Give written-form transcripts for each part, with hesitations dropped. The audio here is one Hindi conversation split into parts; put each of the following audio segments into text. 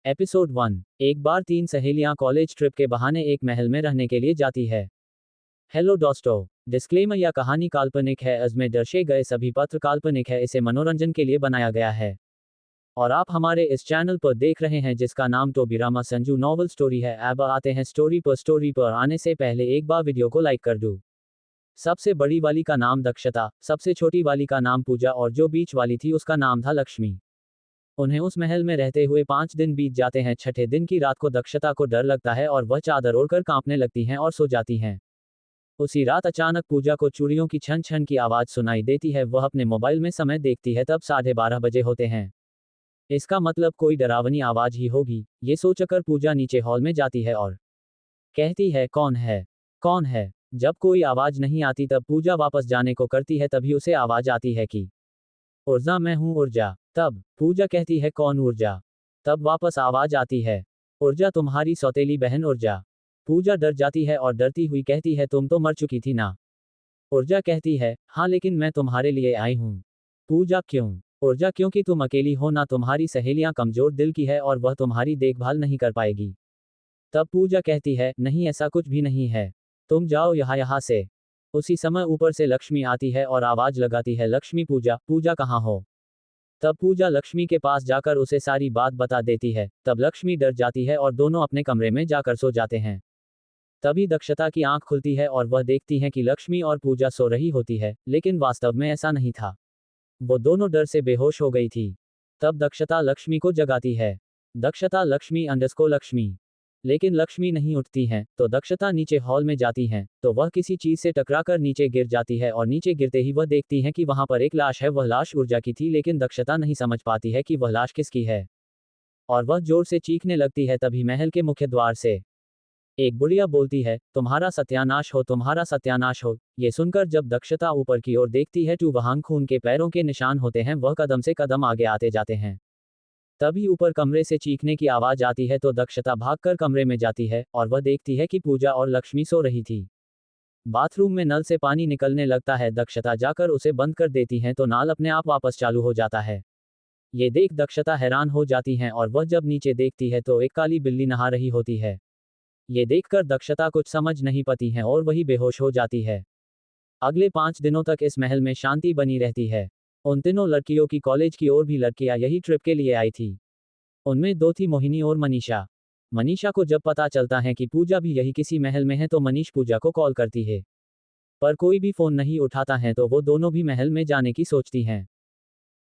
एपिसोड 1। एक बार 3 सहेलियां कॉलेज ट्रिप के बहाने एक महल में रहने के लिए जाती है। हेलो दोस्तों। डिस्क्लेमर, यह कहानी काल्पनिक है। इसमें दर्शाए गए सभी पात्र काल्पनिक है। इसे मनोरंजन के लिए बनाया गया है और आप हमारे इस चैनल पर देख रहे हैं जिसका नाम टोबीरामा संजू नॉवल स्टोरी है। अब आते हैं स्टोरी पर। स्टोरी पर आने से पहले एक बार वीडियो को लाइक कर दो। सबसे बड़ी वाली का नाम दक्षता, सबसे छोटी वाली का नाम पूजा और जो बीच वाली थी उसका नाम था लक्ष्मी। उन्हें उस महल में रहते हुए 5 दिन बीत जाते हैं। छठे दिन की रात को दक्षता को डर लगता है और वह चादर ओढ़कर कांपने लगती हैं और सो जाती हैं। उसी रात अचानक पूजा को चूड़ियों की छन छन की आवाज सुनाई देती है। वह अपने मोबाइल में समय देखती है, तब 12:30 बजे होते हैं। इसका मतलब कोई डरावनी आवाज ही होगी, ये सोचकर पूजा नीचे हॉल में जाती है और कहती है, कौन है, कौन है। जब कोई आवाज नहीं आती तब पूजा वापस जाने को करती है। तभी उसे आवाज आती है कि ऊर्जा, मैं हूँ ऊर्जा। तब पूजा कहती है, कौन ऊर्जा। तब वापस आवाज आती है, ऊर्जा तुम्हारी सौतेली बहन ऊर्जा। पूजा डर जाती है और डरती हुई कहती है, तुम तो मर चुकी थी ना। ऊर्जा कहती है, हाँ लेकिन मैं तुम्हारे लिए आई हूँ। पूजा, क्यों। ऊर्जा, क्योंकि तुम अकेली हो ना, तुम्हारी सहेलियां कमजोर दिल की है और वह तुम्हारी देखभाल नहीं कर पाएगी। तब पूजा कहती है, नहीं ऐसा कुछ भी नहीं है, तुम जाओ यहाँ से। उसी समय ऊपर से लक्ष्मी आती है और आवाज लगाती है, लक्ष्मी, पूजा, पूजा कहाँ हो। तब पूजा लक्ष्मी के पास जाकर उसे सारी बात बता देती है। तब लक्ष्मी डर जाती है और दोनों अपने कमरे में जाकर सो जाते हैं। तभी दक्षता की आंख खुलती है और वह देखती है कि लक्ष्मी और पूजा सो रही होती है, लेकिन वास्तव में ऐसा नहीं था। वो दोनों डर से बेहोश हो गई थी। तब दक्षता लक्ष्मी को जगाती है। दक्षता, लक्ष्मी अंडरस्कोर लक्ष्मी। लेकिन लक्ष्मी नहीं उठती हैं। तो दक्षता नीचे हॉल में जाती हैं, तो वह किसी चीज से टकराकर नीचे गिर जाती है और नीचे गिरते ही वह देखती हैं कि वहां पर एक लाश है। वह लाश ऊर्जा की थी, लेकिन दक्षता नहीं समझ पाती है कि वह लाश किसकी है और वह जोर से चीखने लगती है। तभी महल के मुख्य द्वार से एक बुढ़िया बोलती है, तुम्हारा सत्यानाश हो, तुम्हारा सत्यानाश हो। ये सुनकर जब दक्षता ऊपर की ओर देखती है तो वहां खून के पैरों के निशान होते हैं। वह कदम से कदम आगे आते जाते हैं। तभी ऊपर कमरे से चीखने की आवाज आती है, तो दक्षता भागकर कमरे में जाती है और वह देखती है कि पूजा और लक्ष्मी सो रही थी। बाथरूम में नल से पानी निकलने लगता है। दक्षता जाकर उसे बंद कर देती हैं तो नल अपने आप वापस चालू हो जाता है। ये देख दक्षता हैरान हो जाती हैं और वह जब नीचे देखती है तो एक काली बिल्ली नहा रही होती है। ये देखकर दक्षता कुछ समझ नहीं पाती है और वही बेहोश हो जाती है। अगले 5 दिनों तक इस महल में शांति बनी रहती है। उन तीनों लड़कियों की कॉलेज की और भी लड़कियां यही ट्रिप के लिए आई थी। उनमें 2 थी मोहिनी और मनीषा। मनीषा को जब पता चलता है कि पूजा भी यही किसी महल में है तो मनीष पूजा को कॉल करती है, पर कोई भी फोन नहीं उठाता है। तो वो दोनों भी महल में जाने की सोचती हैं।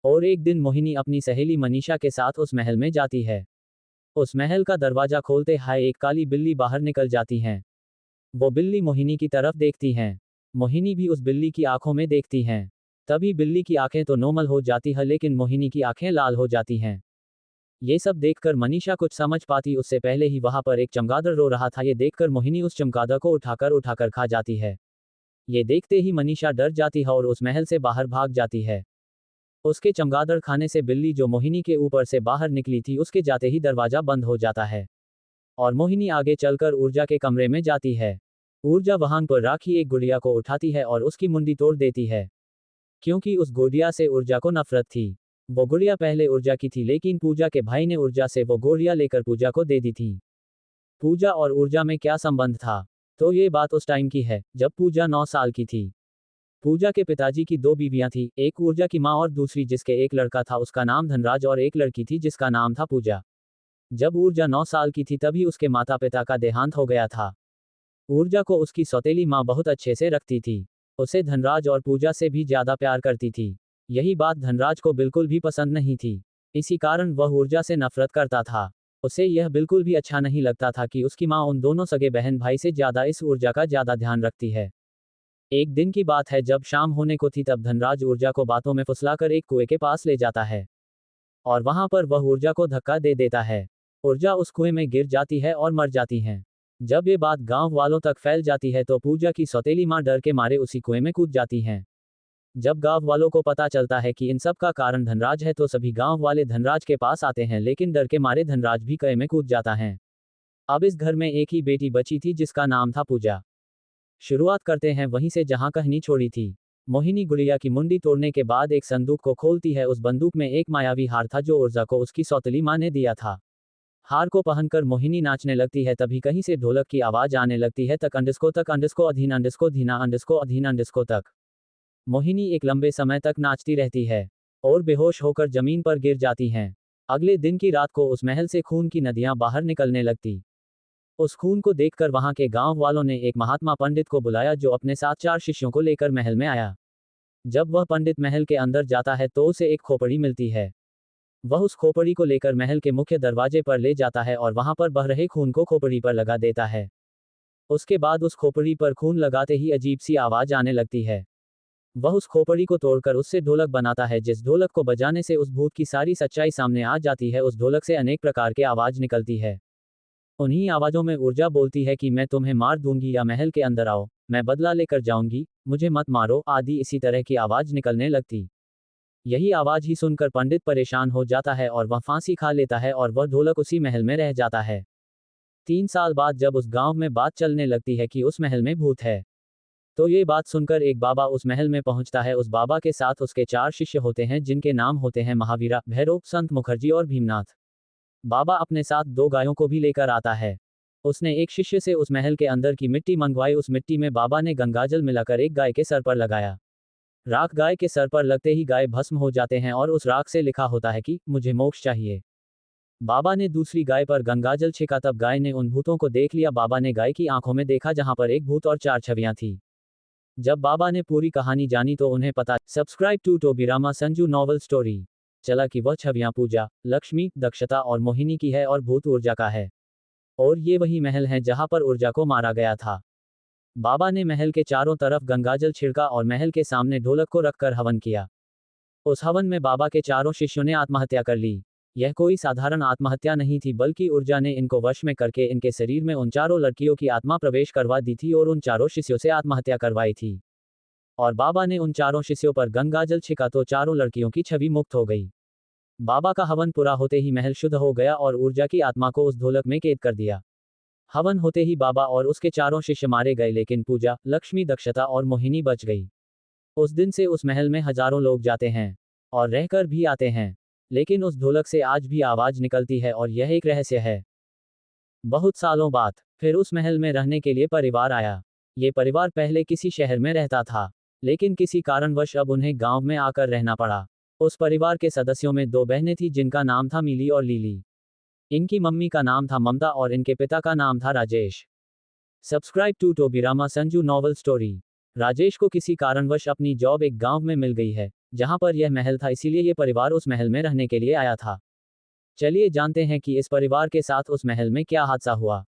और एक दिन मोहिनी अपनी सहेली मनीषा के साथ उस महल में जाती है। उस महल का दरवाजा खोलते हाय एक काली बिल्ली बाहर निकल जाती हैं। वो बिल्ली मोहिनी की तरफ देखती हैं। मोहिनी भी उस बिल्ली की आंखों में देखती हैं। तभी बिल्ली की आंखें तो नॉर्मल हो जाती है, लेकिन मोहिनी की आंखें लाल हो जाती हैं। ये सब देखकर मनीषा कुछ समझ पाती उससे पहले ही वहां पर एक चमगादड़ रो रहा था। ये देखकर मोहिनी उस चमगादड़ को उठाकर खा जाती है। ये देखते ही मनीषा डर जाती है और उस महल से बाहर भाग जाती है। उसके चमगादड़ खाने से बिल्ली जो मोहिनी के ऊपर से बाहर निकली थी, उसके जाते ही दरवाजा बंद हो जाता है और मोहिनी आगे चलकर ऊर्जा के कमरे में जाती है। ऊर्जा वहां पर राखी एक गुड़िया को उठाती है और उसकी मुंडी तोड़ देती है, क्योंकि उस गुड़िया से ऊर्जा को नफरत थी। वो गुड़िया पहले ऊर्जा की थी, लेकिन पूजा के भाई ने ऊर्जा से वो गुड़िया लेकर पूजा को दे दी थी। पूजा और ऊर्जा में क्या संबंध था? तो ये बात उस टाइम की है जब पूजा 9 साल की थी। पूजा के पिताजी की 2 बीवियां थी, एक ऊर्जा की माँ और दूसरी जिसके एक लड़का था उसका नाम धनराज और एक लड़की थी जिसका नाम था पूजा। जब ऊर्जा 9 साल की थी तभी उसके माता पिता का देहांत हो गया था। ऊर्जा को उसकी सौतेली माँ बहुत अच्छे से रखती थी। उसे धनराज और पूजा से भी ज्यादा प्यार करती थी। यही बात धनराज को बिल्कुल भी पसंद नहीं थी। इसी कारण वह ऊर्जा से नफरत करता था। उसे यह बिल्कुल भी अच्छा नहीं लगता था कि उसकी माँ उन दोनों सगे बहन भाई से ज्यादा इस ऊर्जा का ज्यादा ध्यान रखती है। एक दिन की बात है, जब शाम होने को थी तब धनराज ऊर्जा को बातों में फुसलाकर एक कुएं के पास ले जाता है और वहां पर वह ऊर्जा को धक्का दे देता है। ऊर्जा उस कुएं में गिर जाती है और मर जाती है। जब ये बात गांव वालों तक फैल जाती है तो पूजा की सौतेली माँ डर के मारे उसी कुएं में कूद जाती हैं। जब गांव वालों को पता चलता है कि इन सब का कारण धनराज है तो सभी गांव वाले धनराज के पास आते हैं, लेकिन डर के मारे धनराज भी कुएं में कूद जाता है। अब इस घर में एक ही बेटी बची थी जिसका नाम था पूजा। शुरुआत करते हैं वहीं से जहां कहानी छोड़ी थी। मोहिनी गुड़िया की मुंडी तोड़ने के बाद एक संदूक को खोलती है। उस बंदूक में एक मायावी हार था जो ऊर्जा को उसकी सौतेली माँ ने दिया था। हार को पहनकर मोहिनी नाचने लगती है, तभी कहीं से ढोलक की आवाज आने लगती है, तक अधीन धीना अधीन तक। मोहिनी एक लंबे समय तक नाचती रहती है और बेहोश होकर जमीन पर गिर जाती हैं। अगले दिन की रात को उस महल से खून की नदियां बाहर निकलने लगती। उस खून को देखकर वहां के गांव वालों ने एक महात्मा पंडित को बुलाया, जो अपने साथ 4 शिष्यों को लेकर महल में आया। जब वह पंडित महल के अंदर जाता है तो उसे एक खोपड़ी मिलती है। वह उस खोपड़ी को लेकर महल के मुख्य दरवाजे पर ले जाता है और वहां पर बह रहे खून को खोपड़ी पर लगा देता है। उसके बाद उस खोपड़ी पर खून लगाते ही अजीब सी आवाज आने लगती है। वह उस खोपड़ी को तोड़कर उससे ढोलक बनाता है, जिस ढोलक को बजाने से उस भूत की सारी सच्चाई सामने आ जाती है। उस ढोलक से अनेक प्रकार के आवाज निकलती है। उन्हीं आवाजों में ऊर्जा बोलती है कि मैं तुम्हें मार दूंगी या महल के अंदर आओ, मैं बदला लेकर जाऊंगी, मुझे मत मारो आदि इसी तरह की आवाज निकलने लगती। यही आवाज ही सुनकर पंडित परेशान हो जाता है और वह फांसी खा लेता है और वह ढोलक उसी महल में रह जाता है। 3 साल बाद जब उस गांव में बात चलने लगती है कि उस महल में भूत है, तो ये बात सुनकर एक बाबा उस महल में पहुंचता है। उस बाबा के साथ उसके 4 शिष्य होते हैं, जिनके नाम होते हैं महावीरा, भैरव, संत मुखर्जी और भीमनाथ। बाबा अपने साथ 2 गायों को भी लेकर आता है। उसने एक शिष्य से उस महल के अंदर की मिट्टी मंगवाई। उस मिट्टी में बाबा ने गंगाजल मिलाकर एक गाय के सर पर लगाया। राख गाय के सर पर लगते ही गाय भस्म हो जाते हैं और उस राख से लिखा होता है कि मुझे मोक्ष चाहिए। बाबा ने दूसरी गाय पर गंगाजल छिड़का, तब गाय ने उन भूतों को देख लिया। बाबा ने गाय की आंखों में देखा, जहां पर एक भूत और 4 छवियां थी। जब बाबा ने पूरी कहानी जानी तो उन्हें पता subscribe to Tobirama Sanju novel story चला कि वह छवियां पूजा, लक्ष्मी, दक्षता और मोहिनी की है और भूत ऊर्जा का है। और ये वही महल है जहां पर ऊर्जा को मारा गया था। बाबा ने महल के चारों तरफ गंगाजल छिड़का और महल के सामने ढोलक को रखकर हवन किया। उस हवन में बाबा के चारों शिष्यों ने आत्महत्या कर ली। यह कोई साधारण आत्महत्या नहीं थी, बल्कि ऊर्जा ने इनको वश में करके इनके शरीर में उन चारों लड़कियों की आत्मा प्रवेश करवा दी थी और उन चारों शिष्यों से आत्महत्या करवाई थी। और बाबा ने उन चारों शिष्यों पर गंगाजल छिड़का तो चारों लड़कियों की छवि मुक्त हो गई। बाबा का हवन पूरा होते ही महल शुद्ध हो गया और ऊर्जा की आत्मा को उस ढोलक में कैद कर दिया। हवन होते ही बाबा और उसके चारों शिष्य मारे गए, लेकिन पूजा, लक्ष्मी, दक्षता और मोहिनी बच गई। उस दिन से उस महल में हजारों लोग जाते हैं और रहकर भी आते हैं, लेकिन उस ढोलक से आज भी आवाज निकलती है और यह एक रहस्य है। बहुत सालों बाद फिर उस महल में रहने के लिए परिवार आया। ये परिवार पहले किसी शहर में रहता था, लेकिन किसी कारणवश अब उन्हें गांव में आकर रहना पड़ा। उस परिवार के सदस्यों में 2 बहनें थीं, जिनका नाम था मिली और लीली। इनकी मम्मी का नाम था ममता और इनके पिता का नाम था Rajesh. Subscribe to Tobirama Sanju novel story. Rajesh को किसी कारणवश अपनी जॉब एक गांव में मिल गई है, जहां पर यह महल था, इसीलिए यह परिवार उस महल में रहने के लिए आया था। चलिए जानते हैं कि इस परिवार के साथ उस महल में क्या हादसा हुआ।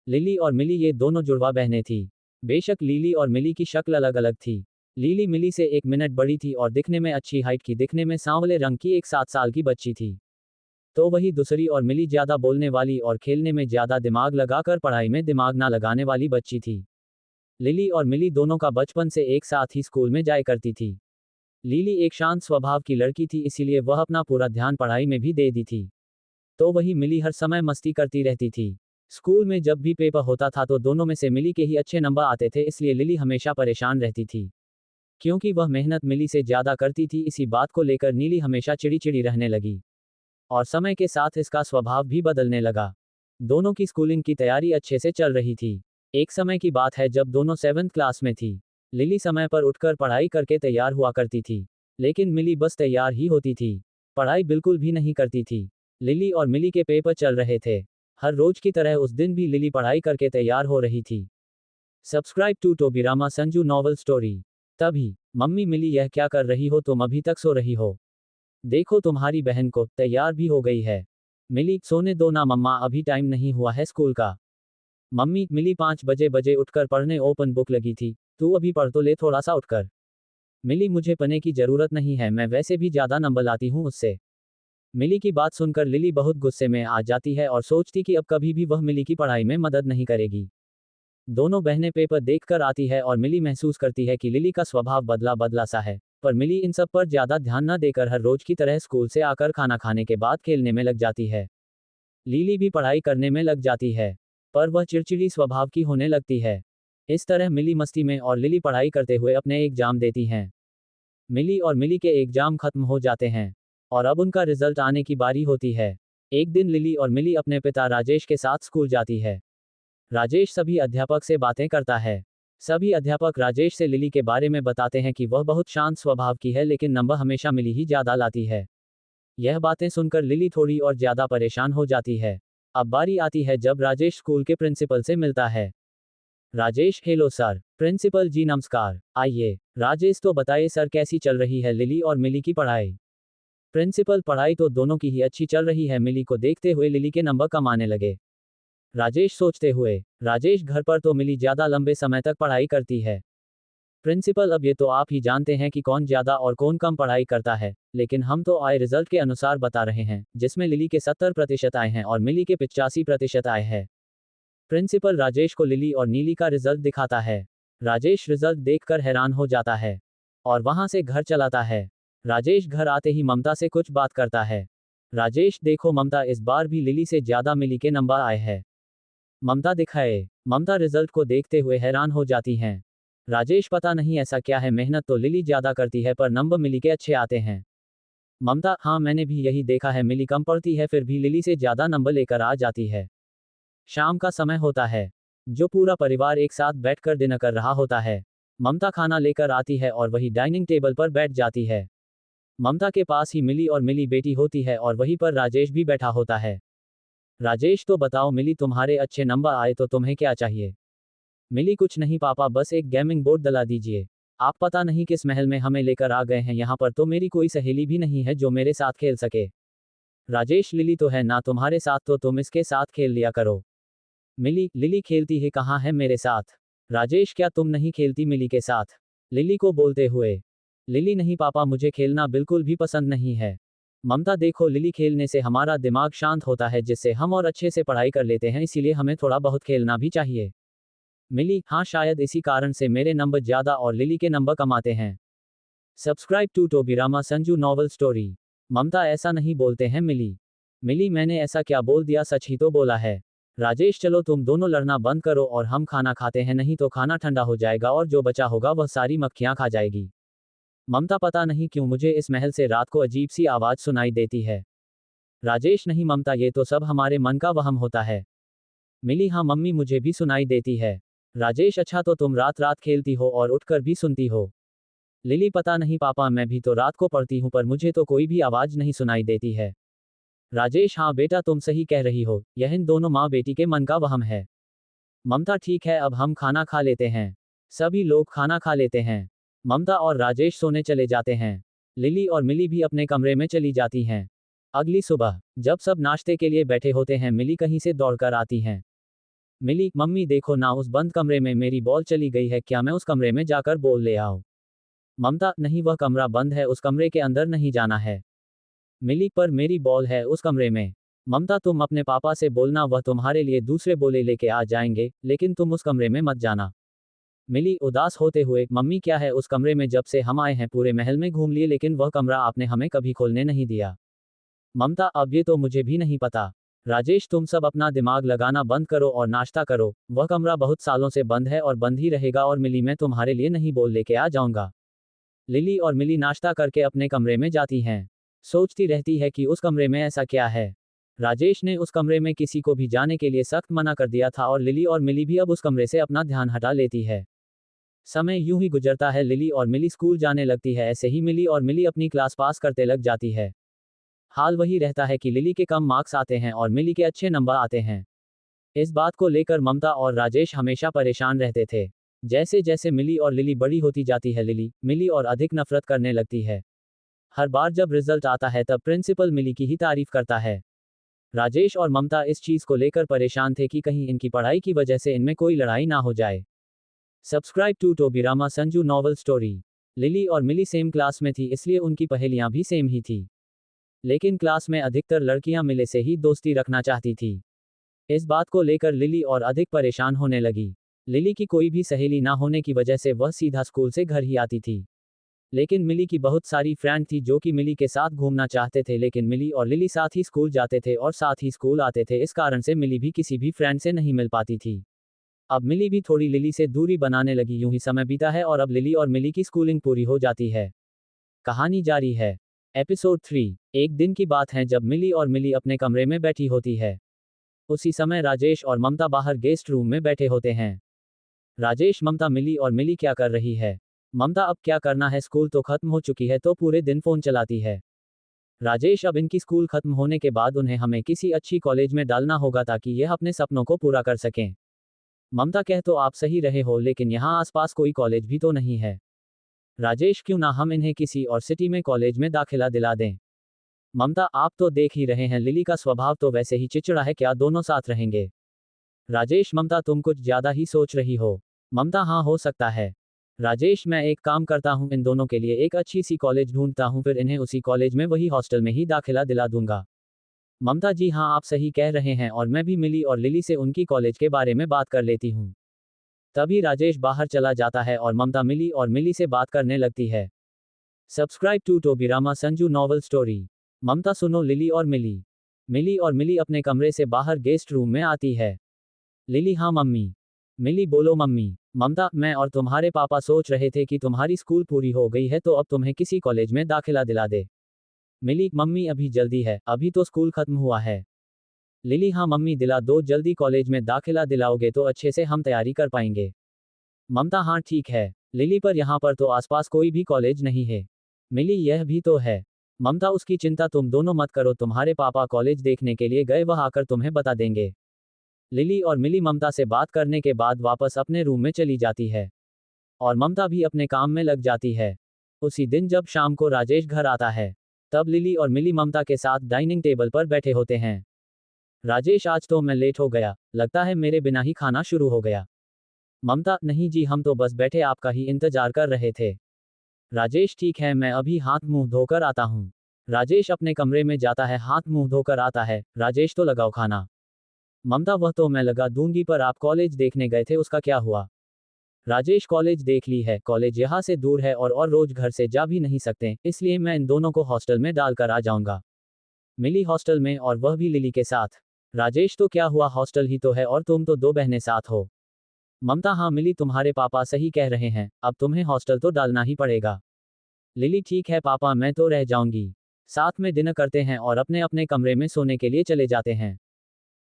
लिली और मिली ये दोनों जुड़वा बहनें थीं। बेशक लिली और मिली की शक्ल अलग अलग थी। लिली मिली से 1 मिनट बड़ी थी और दिखने में अच्छी हाइट की, दिखने में सांवले रंग की एक 7 साल की बच्ची थी। तो वही दूसरी और मिली ज्यादा बोलने वाली और खेलने में ज्यादा दिमाग लगाकर पढ़ाई में दिमाग ना लगाने वाली बच्ची थी। लिली और मिली दोनों का बचपन से एक साथ ही स्कूल में जाया करती थी। लिली एक शांत स्वभाव की लड़की थी, इसीलिए वह अपना पूरा ध्यान पढ़ाई में भी दे दी थी। तो वही मिली हर समय मस्ती करती रहती थी। स्कूल में जब भी पेपर होता था तो दोनों में से मिली के ही अच्छे नंबर आते थे, इसलिए लिली हमेशा परेशान रहती थी। क्योंकि वह मेहनत मिली से ज्यादा करती थी, इसी बात को लेकर नीली हमेशा चिड़ी रहने लगी। और समय के साथ इसका स्वभाव भी बदलने लगा। दोनों की स्कूलिंग की तैयारी अच्छे से चल रही थी। एक समय की बात है जब दोनों 7th क्लास में थी। लिली समय पर उठकर पढ़ाई करके तैयार हुआ करती थी, लेकिन मिली बस तैयार ही होती थी, पढ़ाई बिल्कुल भी नहीं करती थी। लिली और मिली के पेपर चल रहे थे। हर रोज की तरह उस दिन भी लिली पढ़ाई करके तैयार हो रही थी। Subscribe to Tobirama Sanju novel story. तभी मम्मी मिली, यह क्या कर रही हो, तुम अभी तक सो रही हो? देखो तुम्हारी बहन को तैयार भी हो गई है। मिली, सोने दो ना मम्मा, अभी टाइम नहीं हुआ है स्कूल का। मम्मी, मिली 5 बजे उठकर पढ़ने ओपन बुक लगी थी, तू अभी पढ़ तो ले थोड़ा सा उठकर। मिली, मुझे पढ़ने की जरूरत नहीं है, मैं वैसे भी ज्यादा नंबर लाती हूँ उससे। मिली की बात सुनकर लिली बहुत गुस्से में आ जाती है और सोचती कि अब कभी भी वह मिली की पढ़ाई में मदद नहीं करेगी। दोनों बहनें पेपर देखकर आती है और मिली महसूस करती है कि लिली का स्वभाव बदला बदला सा है, पर मिली इन सब पर ज्यादा ध्यान न देकर हर रोज की तरह स्कूल से आकर खाना खाने के बाद खेलने में लग जाती है। लिली भी पढ़ाई करने में लग जाती है, पर वह चिड़चिड़ी स्वभाव की होने लगती है। इस तरह मिली मस्ती में और लिली पढ़ाई करते हुए अपने एग्जाम देती हैं। मिली और मिली के एग्जाम खत्म हो जाते हैं और अब उनका रिजल्ट आने की बारी होती है। एक दिन लिली और मिली अपने पिता राजेश के साथ स्कूल जाती है। राजेश सभी अध्यापक से बातें करता है। सभी अध्यापक राजेश से लिली के बारे में बताते हैं कि वह बहुत शांत स्वभाव की है, लेकिन नंबर हमेशा मिली ही ज्यादा लाती है। यह बातें सुनकर लिली थोड़ी और ज्यादा परेशान हो जाती है। अब बारी आती है जब राजेश स्कूल के प्रिंसिपल से मिलता है। Rajesh: hello sir. प्रिंसिपल जी: नमस्कार, आइए। राजेश: तो बताइए सर, कैसी चल रही है लिली और मिली की पढ़ाई? प्रिंसिपल: पढ़ाई तो दोनों की ही अच्छी चल रही है। मिली को देखते हुए लिली के नंबर कम आने लगे। राजेश सोचते हुए: राजेश, घर पर तो मिली ज्यादा लंबे समय तक पढ़ाई करती है। प्रिंसिपल: अब ये तो आप ही जानते हैं कि कौन ज्यादा और कौन कम पढ़ाई करता है, लेकिन हम तो आए रिजल्ट के अनुसार बता रहे हैं, जिसमें लिली के 70% आए हैं और मिली के 85% आए हैं। प्रिंसिपल राजेश को लिली और नीली का रिजल्ट दिखाता है। राजेश रिजल्ट देखकर हैरान हो जाता है और वहां से घर चलाता है। राजेश घर आते ही ममता से कुछ बात करता है। राजेश: देखो ममता, इस बार भी लिली से ज्यादा मिली के नंबर आए हैं। ममता दिखाए। ममता रिजल्ट को देखते हुए हैरान हो जाती हैं। राजेश: पता नहीं ऐसा क्या है, मेहनत तो लिली ज्यादा करती है पर नंबर मिली के अच्छे आते हैं। ममता: हाँ, मैंने भी यही देखा है, मिली कम पढ़ती है फिर भी लिली से ज्यादा नंबर लेकर आ जाती है। शाम का समय होता है, जो पूरा परिवार एक साथ बैठकर डिनर कर रहा होता है। ममता खाना लेकर आती है और वही डाइनिंग टेबल पर बैठ जाती है। ममता के पास ही मिली और मिली बेटी होती है और वहीं पर राजेश भी बैठा होता है। राजेश: तो बताओ मिली, तुम्हारे अच्छे नंबर आए तो तुम्हें क्या चाहिए? मिली: कुछ नहीं पापा, बस एक गेमिंग बोर्ड दिला दीजिए। आप पता नहीं किस महल में हमें लेकर आ गए हैं, यहाँ पर तो मेरी कोई सहेली भी नहीं है जो मेरे साथ खेल सके। राजेश: लिली तो है ना तुम्हारे साथ, तो तुम इसके साथ खेल लिया करो। मिली: लिली खेलती है कहाँ है मेरे साथ? राजेश: क्या तुम नहीं खेलती मिली के साथ? लिली को बोलते हुए: लिली: नहीं पापा, मुझे खेलना बिल्कुल भी पसंद नहीं है। ममता: देखो, लिली खेलने से हमारा दिमाग शांत होता है, जिससे हम और अच्छे से पढ़ाई कर लेते हैं, इसीलिए हमें थोड़ा बहुत खेलना भी चाहिए। मिली: हाँ, शायद इसी कारण से मेरे नंबर ज्यादा और लिली के नंबर कम आते हैं। Subscribe to Tobirama Sanju novel story. Mamta: ऐसा नहीं बोलते हैं मिली। मिली: मैंने ऐसा क्या बोल दिया, सच ही तो बोला है। राजेश: चलो तुम दोनों लड़ना बंद करो और हम खाना खाते हैं, नहीं तो खाना ठंडा हो जाएगा और जो बचा होगा वह सारी मक्खियां खा जाएगी। ममता: पता नहीं क्यों मुझे इस महल से रात को अजीब सी आवाज सुनाई देती है। राजेश: नहीं ममता, ये तो सब हमारे मन का वहम होता है। मिली: हाँ मम्मी, मुझे भी सुनाई देती है। राजेश: अच्छा, तो तुम रात रात खेलती हो और उठकर भी सुनती हो? लिली: पता नहीं पापा, मैं भी तो रात को पढ़ती हूँ पर मुझे तो कोई भी आवाज नहीं सुनाई देती है। राजेश: हाँ बेटा, तुम सही कह रही हो, यह इन दोनों माँ बेटी के मन का वहम है। ममता: ठीक है, अब हम खाना खा लेते हैं। सभी लोग खाना खा लेते हैं। ममता और राजेश सोने चले जाते हैं। लिली और मिली भी अपने कमरे में चली जाती हैं। अगली सुबह जब सब नाश्ते के लिए बैठे होते हैं, मिली कहीं से दौड़कर आती हैं। मिली: मम्मी देखो ना, उस बंद कमरे में मेरी बॉल चली गई है, क्या मैं उस कमरे में जाकर बॉल ले आऊं? ममता: नहीं, वह कमरा बंद है, उस कमरे के अंदर नहीं जाना है। मिली: पर मेरी बॉल है उस कमरे में। ममता: तुम अपने पापा से बोलना, वह तुम्हारे लिए दूसरे बोले लेके आ जाएंगे, लेकिन तुम उस कमरे में मत जाना। मिली उदास होते हुए: मम्मी क्या है उस कमरे में, जब से हम आए हैं पूरे महल में घूम लिए, लेकिन वह कमरा आपने हमें कभी खोलने नहीं दिया। ममता: अब ये तो मुझे भी नहीं पता। राजेश: तुम सब अपना दिमाग लगाना बंद करो और नाश्ता करो, वह कमरा बहुत सालों से बंद है और बंद ही रहेगा, और मिली मैं तुम्हारे लिए नहीं बोल लेके आ जाऊंगा। लिली और मिली नाश्ता करके अपने कमरे में जाती हैं। सोचती रहती है कि उस कमरे में ऐसा क्या है। राजेश ने उस कमरे में किसी को भी जाने के लिए सख्त मना कर दिया था और लिली और मिली भी अब उस कमरे से अपना ध्यान हटा लेती है। समय यूं ही गुजरता है, लिली और मिली स्कूल जाने लगती है, ऐसे ही मिली और मिली अपनी क्लास पास करते लग जाती है। हाल वही रहता है कि लिली के कम मार्क्स आते हैं और मिली के अच्छे नंबर आते हैं। इस बात को लेकर ममता और राजेश हमेशा परेशान रहते थे। जैसे जैसे मिली और लिली बड़ी होती जाती है, लिली मिली और अधिक नफरत करने लगती है। हर बार जब रिजल्ट आता है तब प्रिंसिपल मिली की ही तारीफ करता है। राजेश और ममता इस चीज को लेकर परेशान थे कि कहीं इनकी पढ़ाई की वजह से इनमें कोई लड़ाई ना हो जाए। Subscribe to Tobirama Sanju novel story. Lily और मिली सेम क्लास में थी, इसलिए उनकी पहेलियां भी सेम ही थी। लेकिन क्लास में अधिकतर लड़कियां मिले से ही दोस्ती रखना चाहती थी। इस बात को लेकर लिली और अधिक परेशान होने लगी। लिली की कोई भी सहेली ना होने की वजह से वह सीधा स्कूल से घर ही आती थी। लेकिन मिली की बहुत सारी फ्रेंड थी जो कि मिली के साथ घूमना चाहते थे, लेकिन मिली और लिली साथ ही स्कूल जाते थे और साथ ही स्कूल आते थे, इस कारण से मिली भी किसी भी फ्रेंड से नहीं मिल पाती थी। अब मिली भी थोड़ी लिली से दूरी बनाने लगी। यूं ही समय बीता है और अब लिली और मिली की स्कूलिंग पूरी हो जाती है। कहानी जारी है। एपिसोड 3। एक दिन की बात है जब मिली और मिली अपने कमरे में बैठी होती है। उसी समय राजेश और ममता बाहर गेस्ट रूम में बैठे होते हैं। राजेश, ममता, मिली और मिली क्या कर रही है? ममता, अब क्या करना है, स्कूल तो खत्म हो चुकी है तो पूरे दिन फोन चलाती है। राजेश, अब इनकी स्कूल खत्म होने के बाद उन्हें हमें किसी अच्छी कॉलेज में डालना होगा ताकि यह अपने सपनों को पूरा कर सकें। ममता, कह तो आप सही रहे हो लेकिन यहाँ आसपास कोई कॉलेज भी तो नहीं है। राजेश, क्यों ना हम इन्हें किसी और सिटी में कॉलेज में दाखिला दिला दें। ममता, आप तो देख ही रहे हैं लिली का स्वभाव तो वैसे ही चिड़चिड़ा है, क्या दोनों साथ रहेंगे? राजेश, ममता तुम कुछ ज्यादा ही सोच रही हो। ममता, हाँ हो सकता है। राजेश, मैं एक काम करता हूँ, इन दोनों के लिए एक अच्छी सी कॉलेज ढूंढता हूँ, फिर इन्हें उसी कॉलेज में वही हॉस्टल में ही दाखिला दिला दूंगा। ममता, जी हाँ आप सही कह रहे हैं, और मैं भी मिली और लिली से उनकी कॉलेज के बारे में बात कर लेती हूँ। तभी राजेश बाहर चला जाता है और ममता मिली और मिली से बात करने लगती है। Subscribe to Tobirama Sanju novel story. Mamta, सुनो लिली और मिली। मिली और मिली अपने कमरे से बाहर गेस्ट रूम में आती है। लिली, हाँ मम्मी। मिली, बोलो मम्मी। ममता, मैं और तुम्हारे पापा सोच रहे थे कि तुम्हारी स्कूल पूरी हो गई है तो अब तुम्हें किसी कॉलेज में दाखिला दिला दे। मिली, मम्मी अभी जल्दी है, अभी तो स्कूल खत्म हुआ है। लिली, हाँ मम्मी दिला दो जल्दी, कॉलेज में दाखिला दिलाओगे तो अच्छे से हम तैयारी कर पाएंगे। ममता, हाँ ठीक है। लिली, पर यहाँ पर तो आसपास कोई भी कॉलेज नहीं है। मिली, यह भी तो है। ममता, उसकी चिंता तुम दोनों मत करो, तुम्हारे पापा कॉलेज देखने के लिए गए, वह आकर तुम्हें बता देंगे। लिली और मिली ममता से बात करने के बाद वापस अपने रूम में चली जाती है। और ममता भी अपने काम में लग जाती है। उसी दिन जब शाम को राजेश घर आता है, तब लिली और मिली ममता के साथ डाइनिंग टेबल पर बैठे होते हैं। राजेश, आज तो मैं लेट हो गया, लगता है मेरे बिना ही खाना शुरू हो गया। ममता, नहीं जी, हम तो बस बैठे आपका ही इंतजार कर रहे थे। राजेश, ठीक है, मैं अभी हाथ मुंह धोकर आता हूँ। राजेश अपने कमरे में जाता है, हाथ मुंह धोकर आता है। राजेश, तो लगाओ खाना। ममता, वह तो मैं लगा दूंगी, पर आप कॉलेज देखने गए थे उसका क्या हुआ? राजेश, कॉलेज देख ली है, कॉलेज यहाँ से दूर है और रोज घर से जा भी नहीं सकते, इसलिए मैं इन दोनों को हॉस्टल में डालकर आ जाऊंगा। मिली, हॉस्टल में, और वह भी लिली के साथ? राजेश, तो क्या हुआ, हॉस्टल ही तो है और तुम तो दो बहनें साथ हो। ममता, हाँ मिली, तुम्हारे पापा सही कह रहे हैं, अब तुम्हें हॉस्टल तो डालना ही पड़ेगा। लिली, ठीक है पापा, मैं तो रह जाऊंगी। साथ में डिनर करते हैं और अपने अपने कमरे में सोने के लिए चले जाते हैं।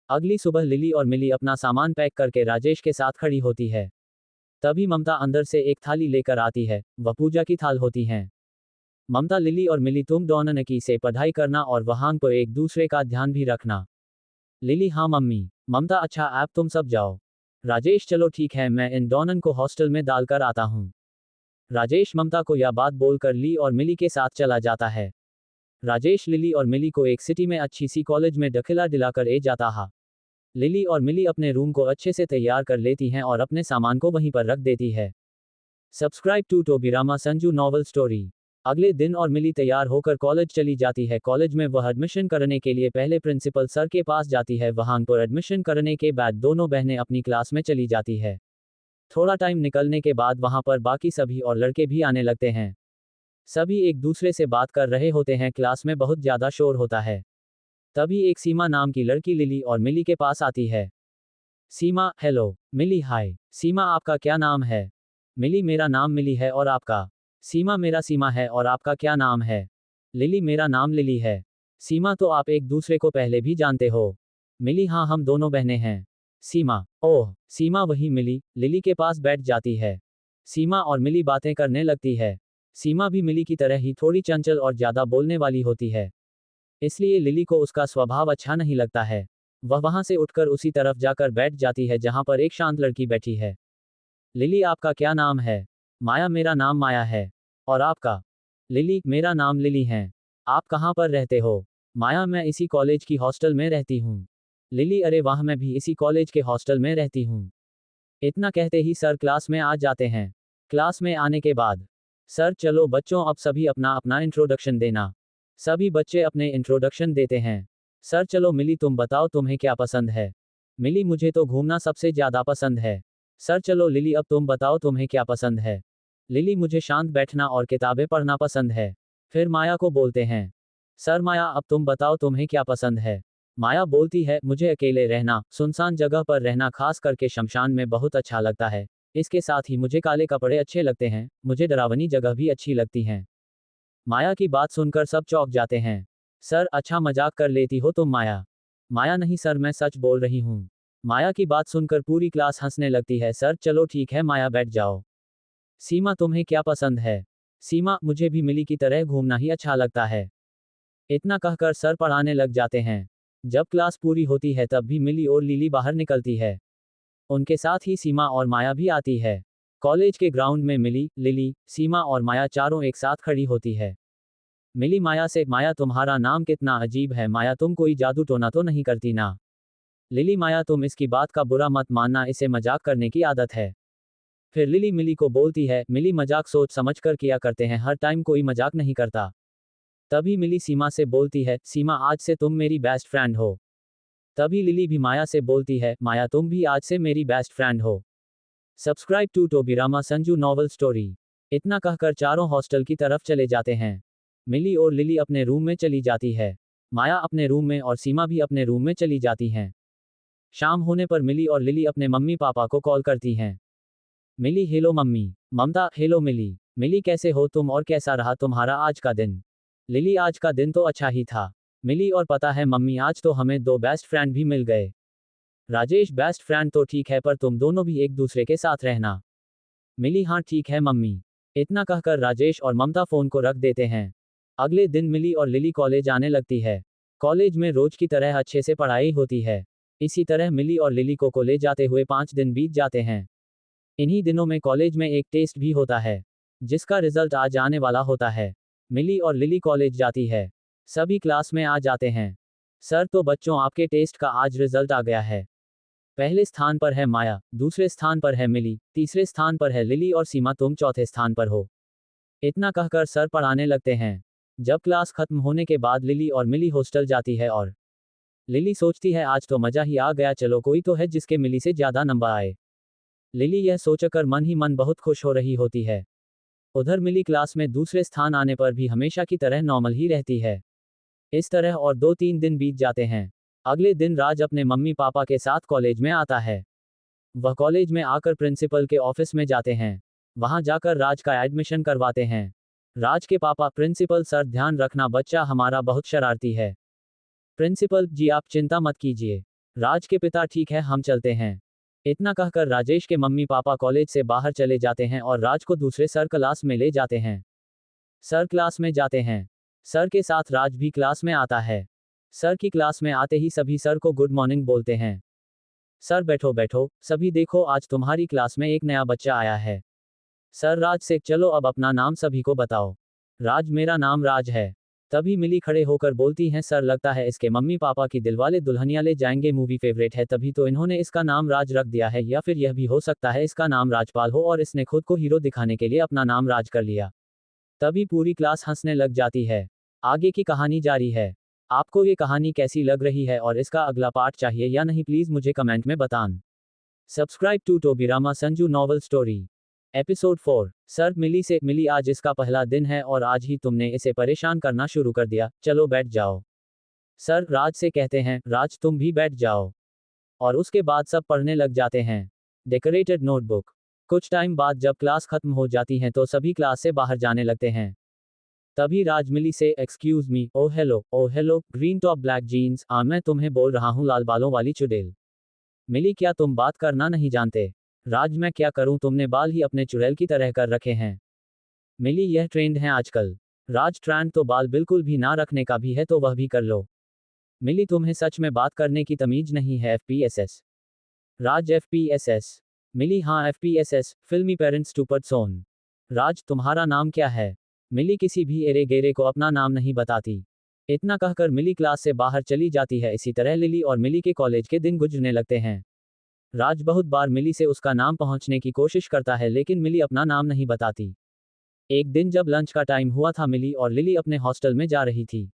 अगली सुबह लिली और मिली अपना सामान पैक करके राजेश के साथ खड़ी होती है। तभी ममता अंदर से एक थाली लेकर आती है, वह पूजा की थाल होती हैं। ममता, लिली और मिली तुम दोनों नकी से पढ़ाई करना और वहां को एक दूसरे का ध्यान भी रखना। लिली, हाँ मम्मी। ममता, अच्छा आप तुम सब जाओ। राजेश, चलो ठीक है, मैं इन दोनों को हॉस्टल में डालकर आता हूँ। राजेश ममता को यह बात बोलकर ली और मिली के साथ चला जाता है। राजेश लिली और मिली को एक सिटी में अच्छी सी कॉलेज में दाखिला दिलाकर ए जाता है। लिली और मिली अपने रूम को अच्छे से तैयार कर लेती हैं और अपने सामान को वहीं पर रख देती है। Subscribe to Tobirama Sanju novel story. अगले दिन और मिली तैयार होकर कॉलेज चली जाती है। कॉलेज में वह एडमिशन करने के लिए पहले प्रिंसिपल सर के पास जाती है, वहां पर एडमिशन करने के बाद दोनों बहनें अपनी क्लास में चली जाती है। थोड़ा टाइम निकलने के बाद वहां पर बाकी सभी और लड़के भी आने लगते हैं। सभी एक दूसरे से बात कर रहे होते हैं, क्लास में बहुत ज्यादा शोर होता है। तभी एक सीमा नाम की लड़की लिली और मिली के पास आती है। सीमा, हेलो। मिली, हाय। सीमा, आपका क्या नाम है? मिली, मेरा नाम मिली है, और आपका? सीमा, मेरा सीमा है, और आपका क्या नाम है? लिली, मेरा नाम लिली है। सीमा, तो आप एक दूसरे को पहले भी जानते हो? मिली, हाँ हम दोनों बहनें हैं। सीमा, ओह। सीमा, वही मिली लिली के पास बैठ जाती है। सीमा और मिली बातें करने लगती है। सीमा भी मिली की तरह ही थोड़ी चंचल और ज्यादा बोलने वाली होती है, इसलिए लिली को उसका स्वभाव अच्छा नहीं लगता है। वह वहां से उठकर उसी तरफ जाकर बैठ जाती है जहां पर एक शांत लड़की बैठी है। लिली, आपका क्या नाम है? माया, मेरा नाम माया है। और आपका? लिली, मेरा नाम लिली है। आप कहाँ पर रहते हो? माया, मैं इसी कॉलेज की हॉस्टल में रहती हूँ। लिली, अरे वाह, मैं भी इसी कॉलेज के हॉस्टल में रहती हूँ। इतना कहते ही सर क्लास में आ जाते हैं। क्लास में आने के बाद, सर चलो बच्चों अब सभी अपना अपना इंट्रोडक्शन देना। सभी बच्चे अपने इंट्रोडक्शन देते हैं। सर चलो मिली तुम बताओ तुम्हें क्या पसंद है? मिली, मुझे तो घूमना सबसे ज्यादा पसंद है। सर चलो लिली अब तुम बताओ तुम्हें क्या पसंद है? लिली, मुझे शांत बैठना और किताबें पढ़ना पसंद है। फिर माया को बोलते हैं। सर माया अब तुम बताओ तुम्हें क्या पसंद है? माया बोलती है, मुझे अकेले रहना, सुनसान जगह पर रहना, खास करके शमशान में बहुत अच्छा लगता है। इसके साथ ही मुझे काले कपड़े अच्छे लगते हैं, मुझे डरावनी जगह भी अच्छी लगती हैं। माया की बात सुनकर सब चौंक जाते हैं। सर, अच्छा मजाक कर लेती हो तुम माया। माया, नहीं सर, मैं सच बोल रही हूँ। माया की बात सुनकर पूरी क्लास हंसने लगती है। सर चलो ठीक है माया, बैठ जाओ। सीमा, तुम्हें क्या पसंद है? सीमा, मुझे भी मिली की तरह घूमना ही अच्छा लगता है। इतना कहकर सर पढ़ाने लग जाते हैं। जब क्लास पूरी होती है तब भी मिली और लिली बाहर निकलती है। उनके साथ ही सीमा और माया भी आती है। कॉलेज के ग्राउंड में मिली, लिली, सीमा और माया चारों एक साथ खड़ी होती है। मिली माया से, माया तुम्हारा नाम कितना अजीब है, माया तुम कोई जादू टोना तो नहीं करती ना? लिली, माया तुम इसकी बात का बुरा मत मानना, इसे मजाक करने की आदत है। फिर लिली मिली को बोलती है, मिली मजाक सोच समझ कर किया करते हैं, हर टाइम कोई मजाक नहीं करता। तभी मिली सीमा से बोलती है, सीमा आज से तुम मेरी बेस्ट फ्रेंड हो। तभी लिली भी माया से बोलती है, माया तुम भी आज से मेरी बेस्ट फ्रेंड हो। Subscribe to Tobirama Sanju novel story. इतना कहकर चारों हॉस्टल की तरफ चले जाते हैं। मिली और लिली अपने रूम में चली जाती है। माया अपने रूम में और सीमा भी अपने रूम में चली जाती हैं। शाम होने पर मिली और लिली अपने मम्मी पापा को कॉल करती हैं। Mili, hello mummy. ममता, हेलो मिली। मिली, कैसे हो तुम और कैसा रहा तुम्हारा आज का दिन? लिली, आज का दिन तो अच्छा ही था। मिली, और पता है मम्मी, आज तो हमें दो बेस्ट फ्रेंड भी मिल गए। राजेश, बेस्ट फ्रेंड तो ठीक है पर तुम दोनों भी एक दूसरे के साथ रहना। मिली, हाँ ठीक है मम्मी। इतना कहकर राजेश और ममता फोन को रख देते हैं। अगले दिन मिली और लिली कॉलेज आने लगती है। कॉलेज में रोज की तरह अच्छे से पढ़ाई होती है। इसी तरह मिली और लिली को कॉलेज जाते हुए 5 दिन बीत जाते हैं। इन्हीं दिनों में कॉलेज में एक टेस्ट भी होता है, जिसका रिजल्ट आज आने वाला होता है। मिली और लिली कॉलेज जाती है। सभी क्लास में आ जाते हैं। सर, तो बच्चों आपके टेस्ट का आज रिजल्ट आ गया है। पहले स्थान पर है माया, दूसरे स्थान पर है मिली, तीसरे स्थान पर है लिली और सीमा तुम चौथे स्थान पर हो। इतना कहकर सर पढ़ाने लगते हैं। जब क्लास खत्म होने के बाद लिली और मिली हॉस्टल जाती है और लिली सोचती है आज तो मजा ही आ गया, चलो कोई तो है जिसके मिली से ज्यादा नंबर आए। लिली यह सोचकर मन ही मन बहुत खुश हो रही होती है। उधर मिली क्लास में दूसरे स्थान आने पर भी हमेशा की तरह नॉर्मल ही रहती है। इस तरह और 2-3 दिन बीत जाते हैं। अगले दिन राज अपने मम्मी पापा के साथ कॉलेज में आता है। वह कॉलेज में आकर प्रिंसिपल के ऑफिस में जाते हैं। वहां जाकर राज का एडमिशन करवाते हैं। राज के पापा, प्रिंसिपल सर ध्यान रखना बच्चा हमारा बहुत शरारती है। प्रिंसिपल जी आप चिंता मत कीजिए। राज के पिता, ठीक है हम चलते हैं। इतना कहकर राजेश के मम्मी पापा कॉलेज से बाहर चले जाते हैं और राज को दूसरे सर क्लास में ले जाते हैं। सर क्लास में जाते हैं। सर के साथ राज भी क्लास में आता है। सर की क्लास में आते ही सभी सर को गुड मॉर्निंग बोलते हैं। सर बैठो बैठो, सभी देखो आज तुम्हारी क्लास में एक नया बच्चा आया है। सर राज से, चलो अब अपना नाम सभी को बताओ। राज, मेरा नाम राज है। तभी मिली खड़े होकर बोलती हैं, सर लगता है इसके मम्मी पापा की दिलवाले दुल्हनिया ले जाएंगे मूवी फेवरेट है, तभी तो इन्होंने इसका नाम राज रख दिया है, या फिर यह भी हो सकता है इसका नाम राजपाल हो और इसने खुद को हीरो दिखाने के लिए अपना नाम राज कर लिया। तभी पूरी क्लास हंसने लग जाती है। आगे की कहानी जारी है। आपको ये कहानी कैसी लग रही है और इसका अगला पार्ट चाहिए या नहीं, प्लीज मुझे कमेंट में बताएं। Subscribe to Tobirama Sanju novel story. Episode 4। Sir, Mili से, मिली आज इसका पहला दिन है और आज ही तुमने इसे परेशान करना शुरू कर दिया, चलो बैठ जाओ। सर राज से कहते हैं, राज तुम भी बैठ जाओ। और उसके बाद सब पढ़ने लग जाते हैं। Decorated notebook. कुछ टाइम बाद जब क्लास खत्म हो जाती है तो सभी क्लास से बाहर जाने लगते हैं। तभी राज मिली से, excuse me, oh hello, green top black jeans, मैं तुम्हें बोल रहा हूँ लाल बालों वाली चुड़ैल। मिली, क्या तुम बात करना नहीं जानते? राज, मैं क्या करूं, तुमने बाल ही अपने चुड़ैल की तरह कर रखे हैं। मिली, यह ट्रेंड है आजकल। राज, ट्रेंड तो बाल बिल्कुल भी ना रखने का भी है तो वह भी कर लो। मिली, तुम्हें सच में बात करने की तमीज नहीं है? एफपीएसएस। राज, एफपीएसएस। मिली, हाँ एफपीएसएस, फिल्मी पेरेंट्स टू पर्सन। राज, तुम्हारा नाम क्या है? मिली किसी भी एरे गेरे को अपना नाम नहीं बताती। इतना कहकर मिली क्लास से बाहर चली जाती है। इसी तरह लिली और मिली के कॉलेज के दिन गुजरने लगते हैं। राज बहुत बार मिली से उसका नाम पहुंचने की कोशिश करता है लेकिन मिली अपना नाम नहीं बताती। एक दिन जब लंच का टाइम हुआ था, मिली और लिली अपने हॉस्टल में जा रही थी।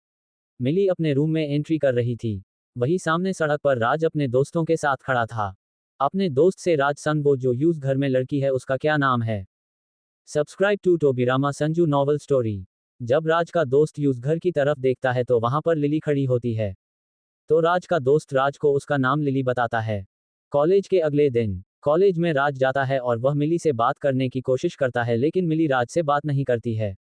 मिली अपने रूम में एंट्री कर रही थी। वही सामने सड़क पर राज अपने दोस्तों के साथ खड़ा था। अपने दोस्त से, राज सन वो जो यूज घर में लड़की है उसका क्या नाम है? Subscribe to Tobirama Sanju novel story. जब राज का दोस्त यूज घर की तरफ देखता है तो वहां पर लिली खड़ी होती है। तो राज का दोस्त राज को उसका नाम लिली बताता है। कॉलेज के अगले दिन कॉलेज में राज जाता है और वह मिली से बात करने की कोशिश करता है लेकिन मिली राज से बात नहीं करती है।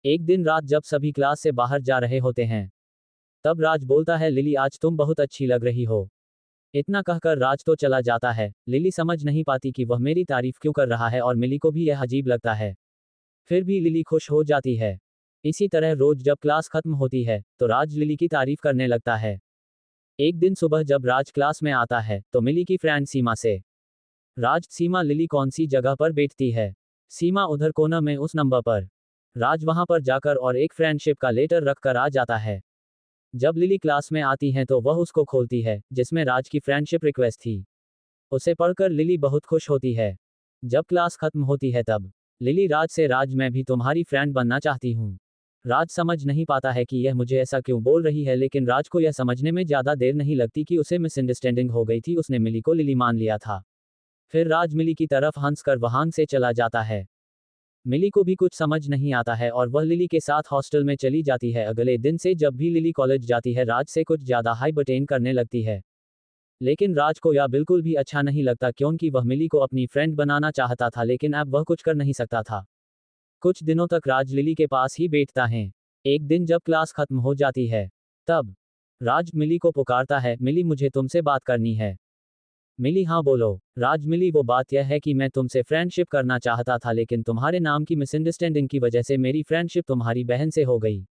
एक दिन रात जब सभी क्लास से बाहर जा रहे होते हैं, तब राज बोलता है, लिली आज तुम बहुत अच्छी लग रही हो। इतना कहकर राज तो चला जाता है। लिली समझ नहीं पाती कि वह मेरी तारीफ क्यों कर रहा है और मिली को भी यह अजीब लगता है। फिर भी लिली खुश हो जाती है। इसी तरह रोज जब क्लास खत्म होती है तो राज लिली की तारीफ करने लगता है। एक दिन सुबह जब राज क्लास में आता है तो मिली की फ्रेंड सीमा से, राज, सीमा लिली कौन सी जगह पर बैठती है? सीमा उधर कोना में उस नंबर पर। राज वहां पर जाकर और एक फ्रेंडशिप का लेटर रखकर आ जाता है। जब लिली क्लास में आती है तो वह उसको खोलती है, जिसमें राज की फ्रेंडशिप रिक्वेस्ट थी। उसे पढ़कर लिली बहुत खुश होती है। जब क्लास खत्म होती है तब लिली राज से, राज मैं भी तुम्हारी फ्रेंड बनना चाहती हूँ। राज समझ नहीं पाता है कि यह मुझे ऐसा क्यों बोल रही है, लेकिन राज को यह समझने में ज्यादा देर नहीं लगती कि उसे मिसअंडरस्टैंडिंग हो गई थी, उसने मिली को लिली मान लिया था। फिर राज मिली की तरफ हंसकर वहां से चला जाता है। मिली को भी कुछ समझ नहीं आता है और वह लिली के साथ हॉस्टल में चली जाती है। अगले दिन से जब भी लिली कॉलेज जाती है राज से कुछ ज्यादा हाई बटेन करने लगती है। लेकिन राज को यह बिल्कुल भी अच्छा नहीं लगता, क्योंकि वह मिली को अपनी फ्रेंड बनाना चाहता था लेकिन अब वह कुछ कर नहीं सकता था। कुछ दिनों तक राज लिली के पास ही बैठता है। एक दिन जब क्लास खत्म हो जाती है तब राज मिली को पुकारता है, मिली मुझे तुमसे बात करनी है। मिली, हाँ बोलो। राज, मिली वो बात यह है कि मैं तुमसे फ्रेंडशिप करना चाहता था लेकिन तुम्हारे नाम की मिसअंडरस्टैंडिंग की वजह से मेरी फ्रेंडशिप तुम्हारी बहन से हो गई।